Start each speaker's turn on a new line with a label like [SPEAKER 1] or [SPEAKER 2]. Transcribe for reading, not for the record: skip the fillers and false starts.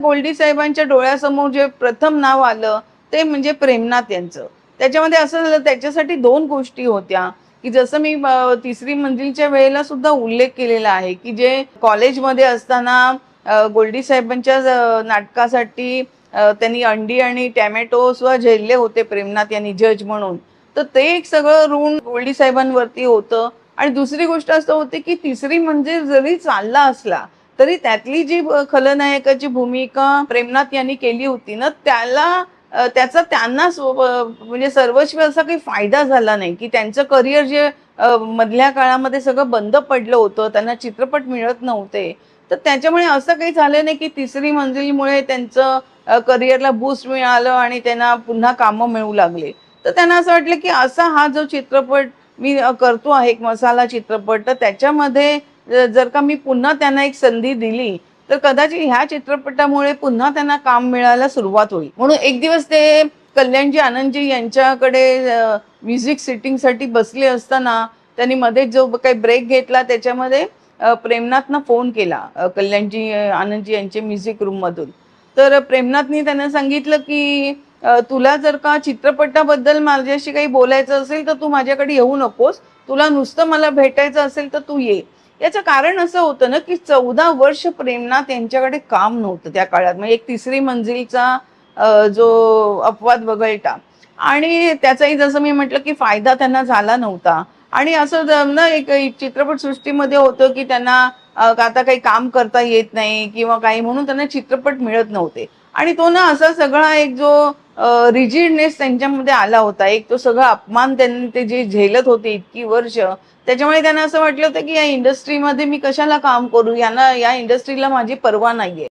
[SPEAKER 1] गोल्डी साहेबांच्या डोळ्यासमोर जे प्रथम नाव आलं ते म्हणजे प्रेमनाथ यांचं. त्याच्यामध्ये असं झालं, त्याच्यासाठी 2 गोष्टी होत्या, की जसं मी तिसरी मंजिलच्या वेळेला सुद्धा उल्लेख केलेला आहे, की जे कॉलेजमध्ये असताना गोल्डी साहेबांच्या नाटकासाठी त्यांनी अंडी आणि टोमॅटो सुद्धा झेलले होते प्रेमनाथ यांनी जज म्हणून. तर ते एक सगळं ऋण गोल्डी साहेबांवरती होतं. आणि दुसरी गोष्ट असं होती, की तिसरी मंजिल जरी चालला असला, तरी त्यातली जी खलनायकाची भूमिका प्रेमनाथ यांनी केली होती ना, त्याचा त्यांना म्हणजे सर्वस्वी असा काही फायदा झाला नाही, की त्यांचं करिअर जे मधल्या काळामध्ये सगळं बंद पडलं होतं, त्यांना चित्रपट मिळत नव्हते. तर त्याच्यामुळे असं काही झालं नाही, की तिसरी मंजिलमुळे त्यांचं करिअरला बूस्ट मिळालं आणि त्यांना पुन्हा कामं मिळू लागले. तर त्यांना असं वाटलं, की असा हा जो चित्रपट मी करतो आहे, एक मसाला चित्रपट, तर त्याच्यामध्ये जर का मी पुन्हा त्यांना एक संधी दिली, तर कदाचित ह्या चित्रपटामुळे पुन्हा त्यांना काम मिळायला सुरुवात होईल. म्हणून एक दिवस ते कल्याणजी आनंदजी यांच्याकडे म्युझिक सिटिंगसाठी बसले असताना त्यांनी मध्ये जो काही ब्रेक घेतला, त्याच्यामध्ये प्रेमनाथना फोन केला, कल्याणजी आनंदजी यांचे म्युझिक रूममधून. तर प्रेमनाथनी त्यांना सांगितलं, की तुला जर का चित्रपटाबद्दल माझ्याशी काही बोलायचं असेल, तर तू माझ्याकडे येऊ नकोस. तुला नुसतं मला भेटायचं असेल, तर तू ये. याचं कारण असं होतं ना, की 14 वर्ष प्रेमनाथ यांच्याकडे काम नव्हतं त्या काळात. म्हणजे एक तिसरी मंजिलचा जो अपवाद वगळता, आणि त्याचाही जसं मी म्हटलं, की फायदा त्यांना झाला नव्हता. आणि असं ना एक चित्रपटसृष्टीमध्ये होतं, की त्यांना आता काही काम करता येत नाही किंवा काही, म्हणून त्यांना चित्रपट मिळत नव्हते. आणि तो ना असा सगळा एक जो रिजिडनेस त्यांच्यामध्ये आला होता, एक तो सगळा अपमान त्यांनी ते जे झेलत होते इतकी वर्ष, त्याच्यामुळे त्यांना असं वाटलं होतं, की या इंडस्ट्रीमध्ये मी कशाला काम करू, या इंडस्ट्रीला माझी पर्वा नाहीये.